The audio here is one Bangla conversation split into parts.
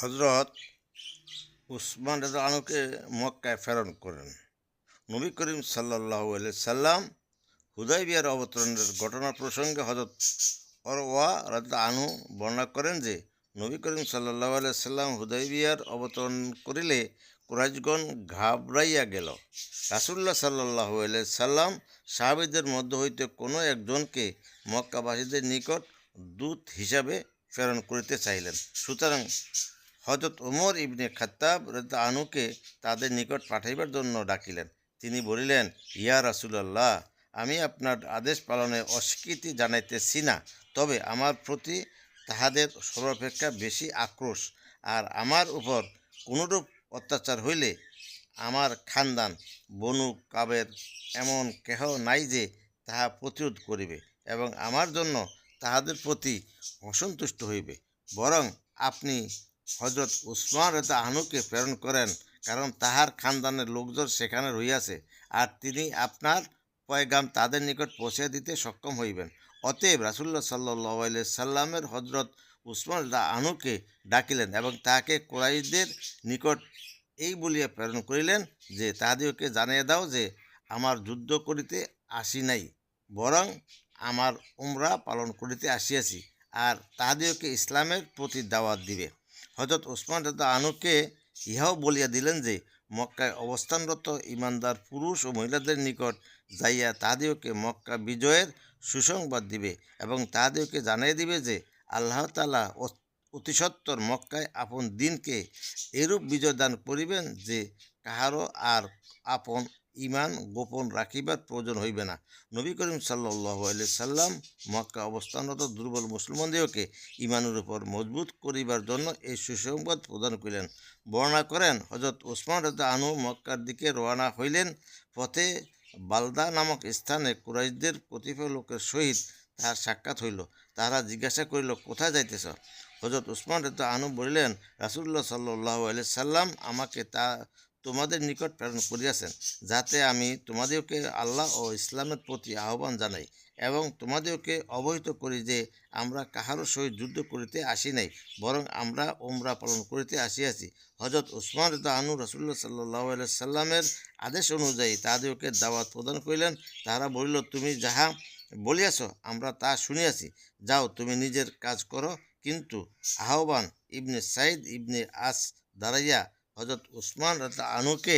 হজরত উসমান রাদিয়াল্লাহু মক্কায় প্রেরণ করেন। নবী করিম সাল্লাল্লাহু আলাইহি সাল্লাম হুদাইবিয়ার অবতরণের ঘটনা প্রসঙ্গে হজরত অরওয়া রাদিয়াল্লাহু আনহু বর্ণনা করেন যে নবী করিম সাল্লাল্লাহু আলাইহি সাল্লাম হুদাইবিয়ার অবতরণ করিলে কুরাইশগণ ঘাবড়াইয়া গেল। রাসূলুল্লাহ সাল্লাল্লাহু আলাইহি সাল্লাম সাহাবীদের মধ্য হইতে কোনো একজনকে মক্কাবাসীদের নিকট দূত হিসাবে প্রেরণ করিতে চাইলেন। সুতরাং হযরত ওমর ইবনে খাত্তাব রাদিয়াল্লাহু আনহুকে তাদের নিকট পাঠাইবার জন্য ডাকিলেন। তিনি বলিলেন, ইয়া রাসূলুল্লাহ, আমি আপনার আদেশ পালনে অস্বীকৃতি জানাইতেছি না, তবে আমার প্রতি তাহাদের সর্বাপেক্ষা বেশি আক্রোশ, আর আমার উপর কোনরূপ অত্যাচার হইলে আমার খানদান বনু কাবের এমন কেহ নাই যে তাহা প্রতিরোধ করিবে এবং আমার জন্য তাহাদের প্রতি অসন্তুষ্ট হইবে। বরং আপনি হজরত উসমান রাদিয়াল্লাহু আনহুকে প্রেরণ করেন, কারণ তাহার খানদানের লোকজন সেখানে রহিয়াছে, আর তিনি আপনার পয়গাম তাদের নিকট পৌঁছে দিতে সক্ষম হইবেন। অতএব রাসূলুল্লাহ সাল্লাল্লাহু আলাইহি সাল্লামের হজরত উসমান রাদিয়াল্লাহু আনহুকে ডাকিলেন এবং তাহাকে কুরাইশদের নিকট এই বলিয়া প্রেরণ করিলেন যে, তাহাদিগকে জানিয়ে দাও যে আমার যুদ্ধ করিতে আসি নাই, বরং আমার উমরা পালন করিতে আসিয়াছি, আর তাহাদিগকে ইসলামের প্রতি দাওয়াত দিবে। হযরত উসমান রাদিয়াল্লাহু আনহুকে ইহাও বলিয়া দিলেন যে মক্কায় অবস্থানরত ঈমানদার পুরুষ ও মহিলাদের নিকট যাইয়া তাহাদিগকে মক্কা বিজয়ের সুসংবাদ দিবে এবং তাহাদিগকে জানাইয়া দিবে যে আল্লাহ তাআলা অতিসত্বর মক্কায় আপন দ্বীনকে এরূপ বিজয় দান করিবেন যে কাহারও আর আপন ঈমান গোপন রাখিবার প্রয়োজন হইবে না। নবী করিম সাল্লাল্লাহু আলাইহি সাল্লাম মক্কা অবস্থানরত দুর্বল মুসলমানদিগকে ঈমানের উপর মজবুত করিবার জন্য এই সুসংবাদ প্রদান করিলেন। বর্ণনা করেন, হযরত উসমান রাদিয়াল্লাহু আনহু মক্কার দিকে রওনা হইলেন। পথে বালদা নামক স্থানে কুরাইশদের কতিপয় লোকের সহিত তাহার সাক্ষাৎ হইল। তাহারা জিজ্ঞাসা করিল, কোথায় যাইতেছ? হযরত উসমান রাদিয়াল্লাহু আনহু বলিলেন, রাসূলুল্লাহ সাল্লাল্লাহু আলাইহি সাল্লাম আমাকে তোমাদের নিকট প্রেরণ করিয়াছেন, যাতে আমি তোমাদেরকে আল্লাহ ও ইসলামের প্রতি আহ্বান জানাই এবং তোমাদেরকে অবহিত করি যে আমরা কাহারও সহিত যুদ্ধ করিতে আসি নাই, বরং আমরা উমরা পালন করিতে আসিয়াছি। হযরত উসমান রাদিয়াল্লাহু আনহু রাসূলুল্লাহ সাল্লাল্লাহু আলাইহি সাল্লামের আদেশ অনুযায়ী তাহাদেরকে দাওয়াত প্রদান করিলেন। তাহারা বলিল, তুমি যাহা বলিয়াছ আমরা তা শুনিয়াছি, যাও তুমি নিজের কাজ করো। কিন্তু আহ্বান ইবনে সাইদ ইবনে আস দাঁড়াইয়া হযরত উসমান রাদিয়াল্লাহু আনহুকে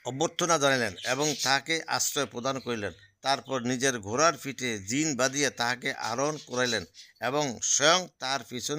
অভ্যর্থনা জানাইলেন এবং তাহাকে আশ্রয় প্রদান করিলেন। তারপর নিজের ঘোড়ার পিঠে জিন বাঁধিয়া তাহাকে আরোহণ করাইলেন এবং স্বয়ং তাহার পিছনে